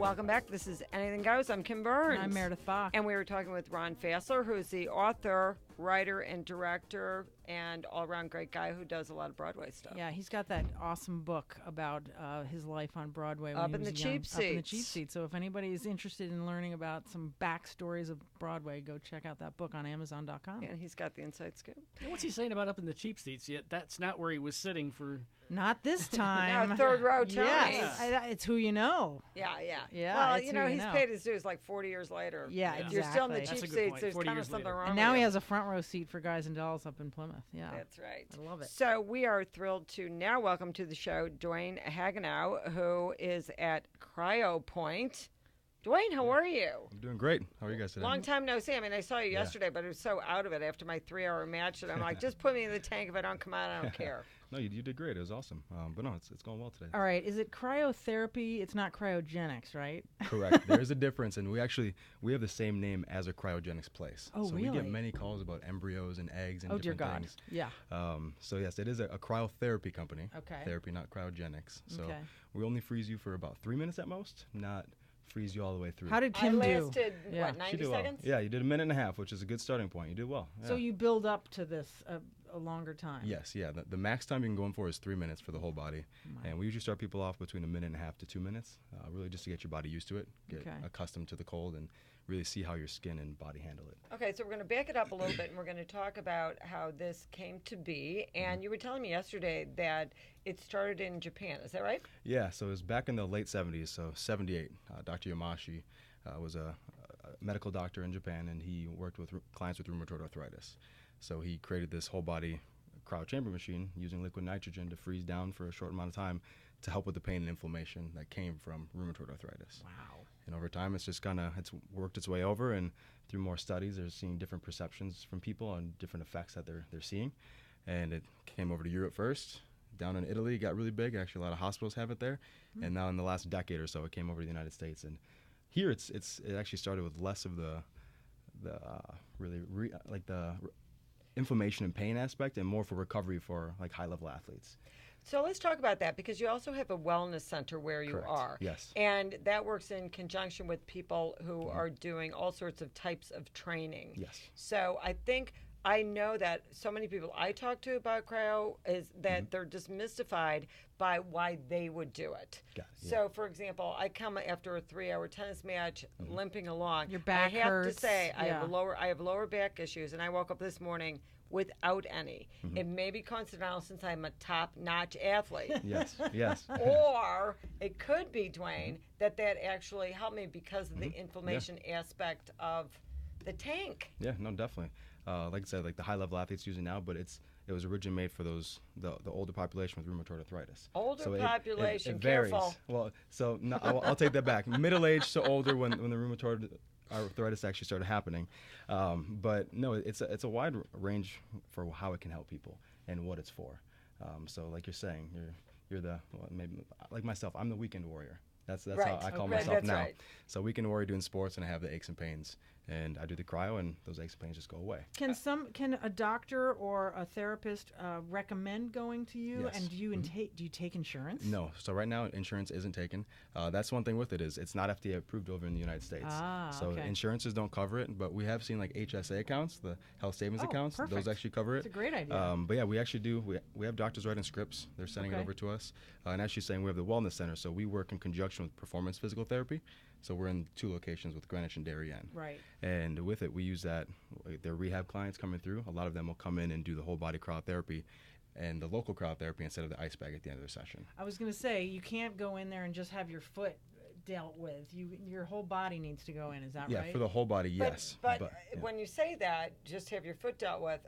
Welcome back. This is Anything Goes. I'm Kim Berns. And I'm Meredith Bach. And we were talking with Ron Fassler, who's the author, writer, and director, and all-around great guy who does a lot of Broadway stuff. Yeah, he's got that awesome book about his life on Broadway when Up he in was the young. cheap Up in the seats. cheap seats. So if anybody is interested in learning about some backstories of Broadway, go check out that book on Amazon.com. And he's got the inside scoop. And what's he saying about up in the cheap seats? Yet that's not where he was sitting for. Not this time. No, third row, Tony. Yes, it's who you know. Yeah. Yeah, Well, it's you who know, you he's know. paid his dues like 40 years later. Yeah, If you're still in the exactly. cheap That's a good seats, point. there's 40 kind of years something later. wrong And with now you. he has a front row seat for Guys and Dolls up in Plymouth. Yeah. That's right. I love it. So we are thrilled to now welcome to the show Dwayne Hagenow, who is at CryoPoint. Dwayne, how are you? I'm doing great. How are you guys today? Long time no see. I mean, I saw you yesterday, but I was so out of it after my 3-hour match that I'm like, just put me in the tank. If I don't come out, I don't care. No, you did great. It was awesome. But no, it's going well today. All right. Is it cryotherapy? It's not cryogenics, right? Correct. There is a difference, and we have the same name as a cryogenics place. Oh, so really? we get many calls about embryos and eggs and Oh, dear different God. things. Yeah. So yes, it is a cryotherapy company. Okay. Therapy, not cryogenics. So Okay. we only freeze you for about 3 minutes at most, not freeze you all the way through. How did I Kim do? lasted, Yeah. what, She 90 did well. seconds? Yeah, you did a minute and a half, which is a good starting point. You did well. Yeah. So you build up to this a longer time. Yes, yeah. The max time you can go in for is 3 minutes for the whole body. And we usually start people off between a minute and a half to 2 minutes, really just to get your body used to it, get Okay. accustomed to the cold, and really see how your skin and body handle it. Okay, so we're going to back it up a little bit, and we're going to talk about how this came to be. And you were telling me yesterday that it started in Japan. Is that right? Yeah, so it was back in the late 70s, so 78. Dr. Yamashi was a medical doctor in Japan, and he worked with clients with rheumatoid arthritis. So he created this whole body cryo chamber machine using liquid nitrogen to freeze down for a short amount of time to help with the pain and inflammation that came from rheumatoid arthritis. Wow. And over time, it's just it's worked its way over, and through more studies, they're seeing different perceptions from people on different effects that they're seeing. And it came over to Europe first. Down in Italy, it got really big. Actually, a lot of hospitals have it there. And now in the last decade or so, it came over to the United States. And here, it actually started with less of the inflammation and pain aspect, and more for recovery for like high-level athletes. So let's talk about that, because you also have a wellness center where you Correct. are. Yes. And that works in conjunction with people who are doing all sorts of types of training. Yes. So I know that so many people I talk to about cryo is that they're just mystified by why they would do it. Got it, yeah. So, for example, I come after a 3-hour tennis match, limping along. Your back I have hurts. to say, I have Yeah. lower back issues, and I woke up this morning without any. It may be coincidental since I'm a top-notch athlete. Yes. Yes. Or it could be, Dwayne, that actually helped me because of the inflammation aspect of the tank. Yeah. No, definitely. Like I said, like the high-level athletes use it now, but it was originally made for the older population with rheumatoid arthritis. Older So population, it varies. careful. Well, so no, I'll take that back. Middle-aged to older when the rheumatoid arthritis actually started happening. But no, it's a wide range for how it can help people and what it's for. So like you're saying, you're maybe like myself. I'm the weekend warrior. That's Right. how I call Okay. myself That's now. right. So weekend warrior doing sports, and I have the aches and pains, and I do the cryo, and those aches and pains just go away. Can a doctor or a therapist recommend going to you? Yes. And do you take insurance? No. So right now, insurance isn't taken. That's one thing with it is it's not FDA approved over in the United States. So okay. insurances don't cover it, but we have seen like HSA accounts, the health savings Oh, accounts. perfect. Those actually cover it. It's a great idea. But yeah, we actually do. We have doctors writing scripts. They're sending it Okay. over to us. And actually saying we have the wellness center. So we work in conjunction with performance physical therapy. So we're in 2 locations with Greenwich and Darien. Right. And with it, we use that. Like, their rehab clients coming through, a lot of them will come in and do the whole body cryotherapy and the local cryotherapy instead of the ice bag at the end of their session. I was going to say, you can't go in there and just have your foot dealt with. Your whole body needs to go in. Is that Yeah, right? for the whole body, yes. But yeah. when you say that, just have your foot dealt with,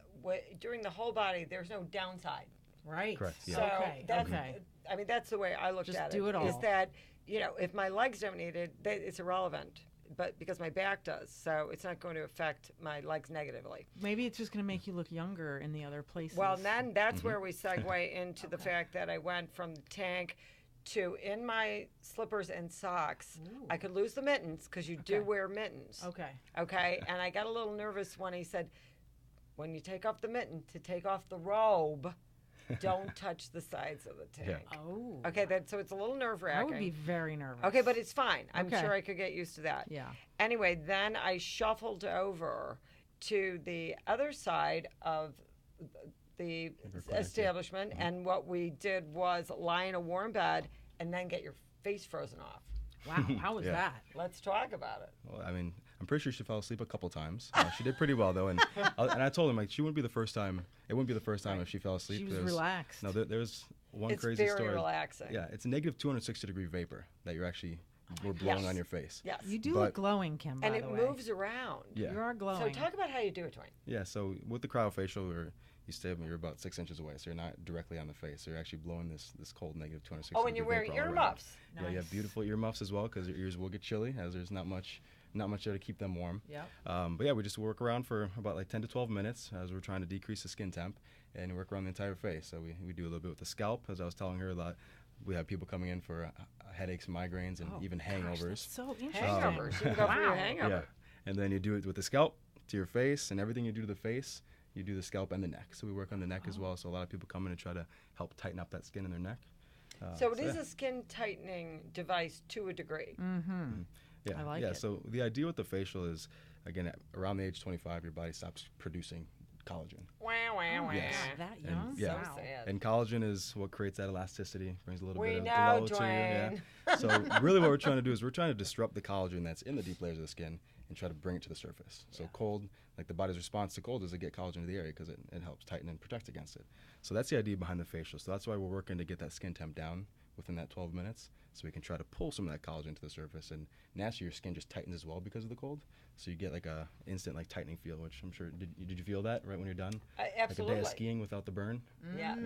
during the whole body, there's no downside. Right. Correct, yeah. So Okay. that's, Okay. I mean, that's the way I looked Just at do it Is all. that, if my legs don't need it, it's irrelevant. But because my back does, so it's not going to affect my legs negatively. Maybe it's just going to make you look younger in the other places. Well, then that's where we segue into the fact that I went from the tank to in my slippers and socks. Ooh. I could lose the mittens because you do Okay. wear mittens. Okay. Okay, and I got a little nervous when he said, when you take off the mitten, to take off the robe. don't touch the sides of the tank. Oh. Okay, so it's a little nerve I would be wracking. very nervous. Okay, but it's fine. I'm Okay. sure I could get used to that. Yeah. Anyway, then I shuffled over to the other side of the establishment, and what we did was lie in a warm bed and then get your face frozen off. Wow. How was Yeah. that? Let's talk about it. Well, I mean, I'm pretty sure she fell asleep a couple times. She did pretty well though, and I told him like she wouldn't be the first time. It wouldn't be the first time if she fell asleep. She was There's- relaxed. No, there's one It's crazy very story. relaxing. Yeah, it's a negative 260-degree vapor that you're actually we're blowing Yes. on your face. Yes. You do But- look glowing, Kim, by And the it way. moves around. Yeah. You are So glowing. talk about how you do it, Dwayne. Yeah, so with the cryofacial, you're about 6 inches away, so you're not directly on the face. So you're actually blowing this cold negative 260. Oh, and you're wearing earmuffs. Yeah, you have beautiful earmuffs as well because your ears will get chilly as there's not much there to keep them warm. Yep. But yeah, we just work around for about like 10 to 12 minutes as we're trying to decrease the skin temp and work around the entire face. So we do a little bit with the scalp, as I was telling her a lot. We have people coming in for headaches, migraines, and even Gosh, hangovers. that's so interesting. Hangovers. You can go for your Wow. hangover. Yeah, and then you do it with the scalp to your face, and everything you do to the face, you do the scalp and the neck. So we work on the neck as well. So a lot of people come in and try to help tighten up that skin in their neck. So it is yeah. a skin tightening device to a degree. Yeah, I like yeah. it. So the idea with the facial is, again, around the age 25, your body stops producing collagen. Wah, wah, wah. Yes. That And- young? yeah. So Wow. sad. And collagen is what creates that elasticity, brings a little We bit of know, glow to you. Yeah. So really what we're trying to do is we're trying to disrupt the collagen that's in the deep layers of the skin and try to bring it to the surface. So cold, like the body's response to cold is to get collagen to the area because it helps tighten and protect against it. So that's the idea behind the facial. So that's why we're working to get that skin temp down within that 12 minutes so we can try to pull some of that collagen to the surface. And naturally your skin just tightens as well because of the cold. So you get like a instant like tightening feel, which I'm sure, did you feel that right when you're done? Absolutely. Like a day of skiing without the burn? Yeah,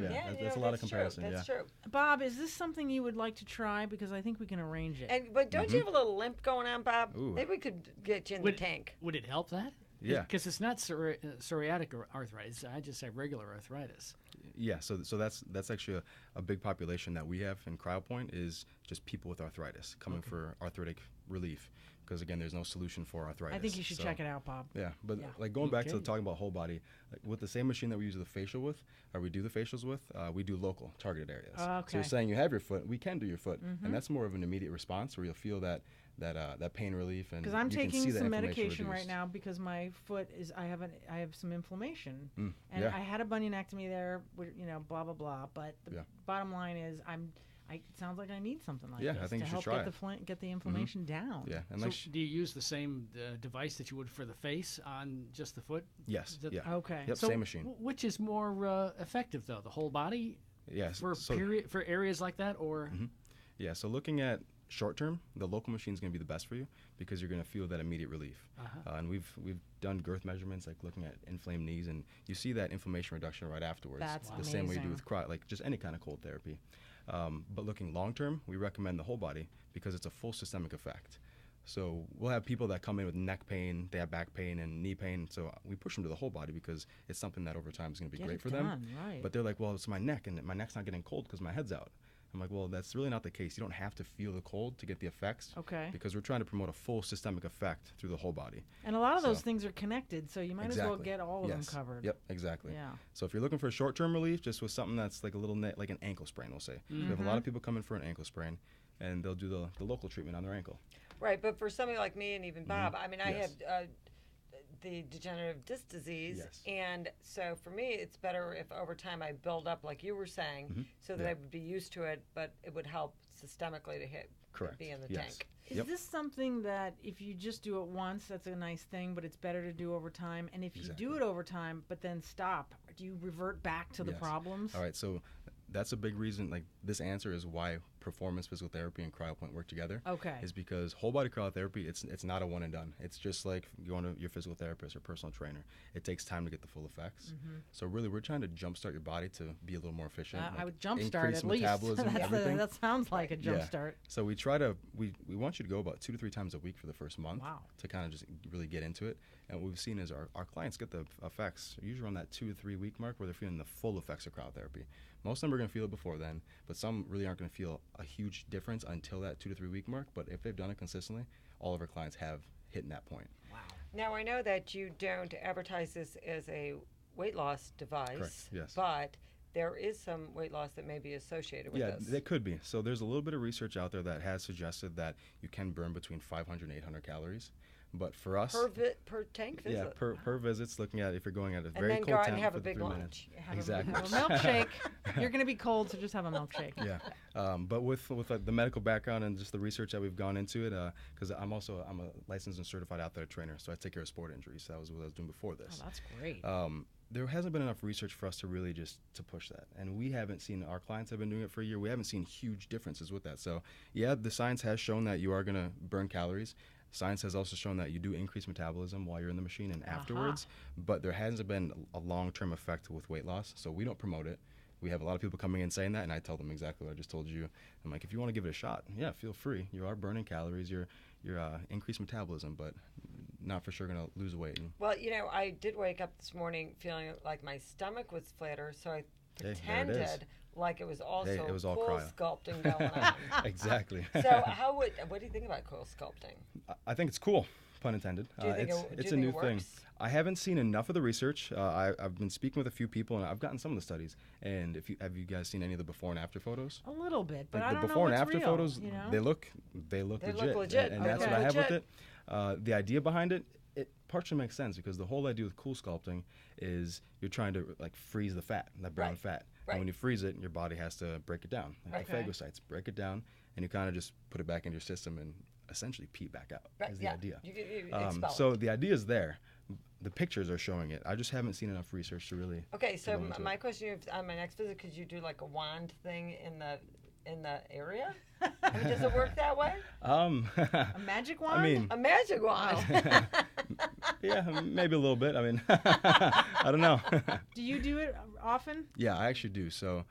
that's a lot of comparison, True. That's yeah. true. Bob, is this something you would like to try? Because I think we can arrange it. But don't you have a little limp going on, Bob? Ooh. Maybe we could get you in Would, the tank. would it help that? Yeah. Because it's not psoriatic arthritis. I just have regular arthritis. Yeah, so that's actually a big population that we have in CryoPoint is just people with arthritis coming for arthritic relief because again there's no solution for arthritis. I think you should check it out, Bob. Yeah, but Yeah. like going back to Okay. talking about whole body, like with the same machine that we use the facial with, or we do the facials with, we do local targeted areas. So Okay. you're saying you have your foot, we can do your foot, and that's more of an immediate response where you'll feel that pain relief and Because I'm you can see taking the some inflammation medication right reduced. now because my foot is I have some inflammation and yeah. I had a bunionectomy there, blah blah blah. But the Yeah. bottom line is it sounds like I need something like Yeah, this I think to you should help try get it. get the inflammation down. Yeah, and So like do you use the same device that you would for the face on just the foot? yes, Is it- yeah, Okay. yep, So same machine. Which is more effective, though, the whole body Yes, for for areas like that, or Yeah, so looking at short term, the local machine is going to be the best for you because you're going to feel that immediate relief. And we've done girth measurements, like looking at inflamed knees, and you see that inflammation reduction right afterwards. That's the same way you do amazing. with like just any kind of cold therapy. But looking long term, we recommend the whole body because it's a full systemic effect. So we'll have people that come in with neck pain, they have back pain and knee pain. So we push them to the whole body because it's something that over time is going to be Get great it for them. done, right. But they're like, well, it's my neck, and my neck's not getting cold because my head's out. I'm like, well, that's really not the case. You don't have to feel the cold to get the effects. Okay. Because we're trying to promote a full systemic effect through the whole body. And a lot of those So- things are connected, so you might as well Exactly. get all of them Yes. covered. Yep, exactly. Yeah. So if you're looking for short-term relief, just with something that's like a little like an ankle sprain, we'll say. We have a lot of people coming for an ankle sprain, and they'll do the local treatment on their ankle. Right, but for somebody like me and even Bob, I mean, I Yes. have the degenerative disc disease, Yes. and so for me, it's better if over time I build up, like you were saying, so that Yeah. I would be used to it, but it would help systemically to Correct. be in the Yes. tank. Is Yep. this something that if you just do it once, that's a nice thing, but it's better to do over time? And if you do Exactly. it over time, but then stop, do you revert back to the Yes. problems? All right, so that's a big reason. Like this answer is why performance physical therapy and CryoPoint work together. Okay. Is because whole body cryotherapy, it's not a one and done. It's just like going to your physical therapist or personal trainer. It takes time to get the full effects. So really, we're trying to jumpstart your body to be a little more efficient. I like would jumpstart increase at least. metabolism, That's everything. that sounds like a Yeah. jumpstart. So we try to we want you to go about 2 to 3 times a week for the first month. Wow. To kind of just really get into it. And what we've seen is our clients get the effects usually around that 2 to 3 week mark where they're feeling the full effects of cryotherapy. Most of them are going to feel it before then, but some really aren't going to feel a huge difference until that 2 to 3 week mark. But if they've done it consistently, all of our clients have hit that point. Now, I know that you don't advertise this as a weight loss device, Correct, yes. but there is some weight loss that may be associated with Yeah, this. there could be. So there's a little bit of research out there that has suggested that you can burn between 500 and 800 calories. But for us, Per tank visit. yeah, per visit's looking at if you're going at a and very then cold go out temp and have for a the big 3 lunch. minutes. Have Exactly. A milkshake. You're going to be cold, so just have a milkshake. Yeah, but with the medical background and just the research that we've gone into it, because I'm a licensed and certified athletic trainer, so I take care of sport injuries. That was what I was doing before this. Oh, that's great. There hasn't been enough research for us to really just to push that, and we haven't seen, our clients have been doing it for a year. We haven't seen huge differences with that. So yeah, the science has shown that you are going to burn calories. Science has also shown that you do increase metabolism while you're in the machine and afterwards, but there hasn't been a long-term effect with weight loss, so we don't promote it. We have a lot of people coming in saying that, and I tell them exactly what I just told you. I'm like, if you want to give it a shot, yeah, feel free. You are burning calories, you're increased metabolism, but not for sure going to lose weight. Well, I did wake up this morning feeling like my stomach was flatter, so I Hey, there it is. pretended like it was also Hey, it was all cool cryo. sculpting going on. Exactly. So what do you think about cool sculpting? I think it's cool, pun intended. Do you think it's do a you new think it thing. works? I haven't seen enough of the research. I've been speaking with a few people, and I've gotten some of the studies. And have you guys seen any of the before and after photos? A little bit, but Like I the don't before know and what's after real, photos, you know? they look legit. and that's what I have Legit. with it. The idea behind it partially makes sense because the whole idea with cool sculpting is you're trying to like freeze the fat, that brown Right. fat. Right. And when you freeze it, your body has to break it down. Like the Okay. phagocytes, break it down, and you kind of just put it back into your system and essentially pee back out. Right, Is the yeah. idea. You expel So it. the idea is there. The pictures are showing it. I just haven't seen enough research to really. Okay, so go into my it. question is, on my next visit, could you do like a wand thing in the area? I mean, does it work that way? A magic wand? I mean, A magic wand. yeah, maybe a little bit. I mean, I don't know. Do you do it often? Yeah, I actually do. So,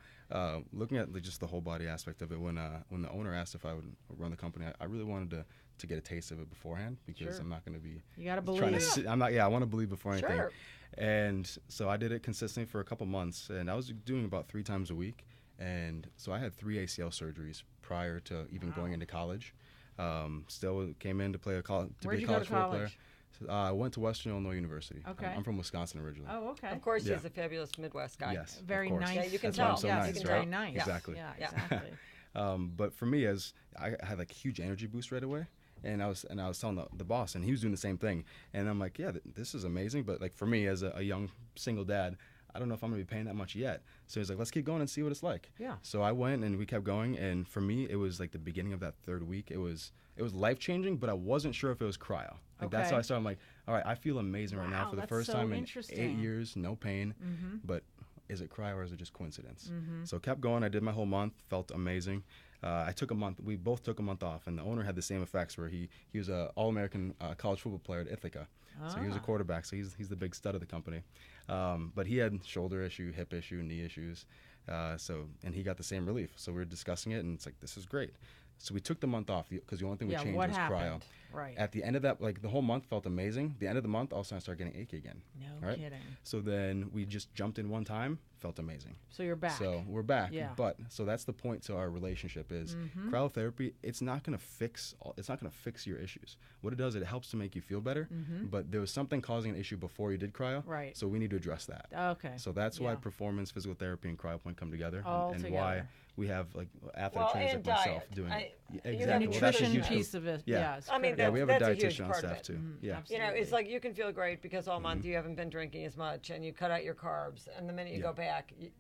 looking at just the whole body aspect of it, when the owner asked if I would run the company, I really wanted to get a taste of it beforehand because Sure. I'm not going to be You got to trying believe. to. I'm not. Yeah, I want to believe before anything. Sure. And so I did it consistently for a couple months, and I was doing about 3 times a week. And so I had 3 ACL surgeries prior to even going into college. Still came in to play Where'd be you a go college to football player. college? So, I went to Western Illinois University. Okay. I'm from Wisconsin originally. Oh, okay. Of course, Yeah. he's a fabulous Midwest guy. Yes. Very of course. nice. Yeah, you can That's why I'm tell. so Yes, nice, it's right? very nice. Exactly. Yeah, Yeah. exactly. But for me, as I had like huge energy boost right away, and I was telling the boss, and he was doing the same thing, and I'm like, yeah, this is amazing. But like for me, as a young single dad, I don't know if I'm gonna be paying that much yet. So he's like, let's keep going and see what it's like. Yeah. So I went and we kept going, and for me, it was like the beginning of that 3rd week. It was life changing, but I wasn't sure if it was cryo. Like that's Okay. how I started. I'm like, all right, I feel amazing right now Wow, for the that's first so time in 8 interesting. years, no pain. Mm-hmm. But is it cryo or is it just coincidence? Mm-hmm. So kept going. I did my whole month. Felt amazing. I took a month. We both took a month off, and the owner had the same effects where he was a All-American college football player at Ithaca. So he was a quarterback. So he's the big stud of the company. But he had shoulder issue, hip issue, knee issues. And he got the same relief. So we were discussing it, and it's like, this is great. So we took the month off because the only thing we Yeah, changed what was happened? cryo. Right. At the end of that, like the whole month felt amazing. The end of the month, all of a sudden I started getting achy again. No right? kidding. So then we just jumped in one time, felt amazing. So you're back. So we're back. Yeah. But so that's the point to our relationship is cryotherapy. It's not going to fix your issues. What it does, it helps to make you feel better. But there was something causing an issue before you did cryo. Right. So we need to address that. Okay. So that's why Yeah. performance, physical therapy, and CryoPoint come together, All and together. why we have like athletic Well, trainers and like myself diet. doing it. You know, The Exactly. Well, that's a nutrition huge piece of it. Yeah. Yeah. It's I mean, critical. Yeah, we have a that's a huge dietitian on part of staff it. too. Mhm, Yeah. absolutely. You know, it's like you can feel great because all month you haven't been drinking as much and you cut out your carbs, and the minute you Yeah. go back, yeah.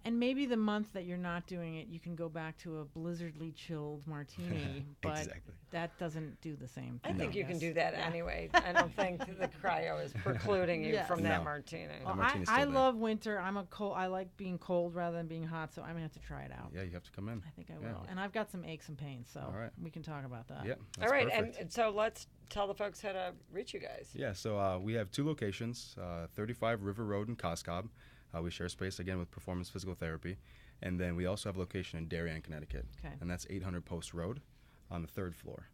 And maybe the month that you're not doing it, you can go back to a blizzardly chilled martini, but Exactly. that doesn't do the same I thing. think you can guess. do that Yeah. anyway. I don't think the cryo is precluding you Yes. from that No. martini. Well, martini's I still there. love winter. I like being cold rather than being hot, so I'm gonna have to try it out. Yeah, you have to come in. I think I Yeah. will. And I've got some aches and pains, so All right. we can talk about that. Yeah. All right, perfect. and so let's tell the folks how to reach you guys. Yeah, so we have 2 locations, 35 River Road in Coscob. We share space, again, with Performance Physical Therapy. And then we also have a location in Darien, Connecticut. Okay. And that's 800 Post Road on the 3rd floor.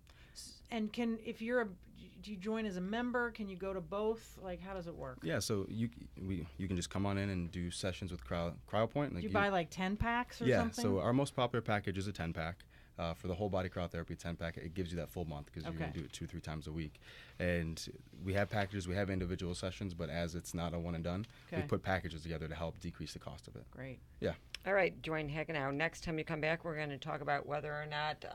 And do you join as a member? Can you go to both? Like, how does it work? Yeah, so you can just come on in and do sessions with CryoPoint. Do you buy like 10 packs or yeah, something? so our most popular package is a 10-pack. For the whole body cryotherapy 10-pack, it gives you that full month because you're going to do it 2-3 times a week. And we have packages, we have individual sessions, but as it's not a one and done, we put packages together to help decrease the cost of it. Great. Yeah. All right, Dwayne Hagenow, next time you come back, we're going to talk about whether or not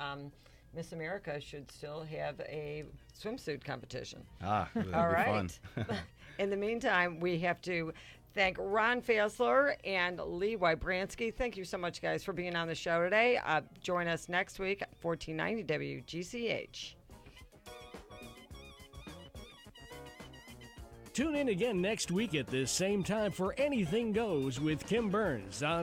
Miss America should still have a swimsuit competition. That'd All be right. fun. In the meantime, we have to thank Ron Fassler and Lee Wybransky. Thank you so much, guys, for being on the show today. Join us next week at 1490 WGCH. Tune in again next week at this same time for Anything Goes with Kim Berns on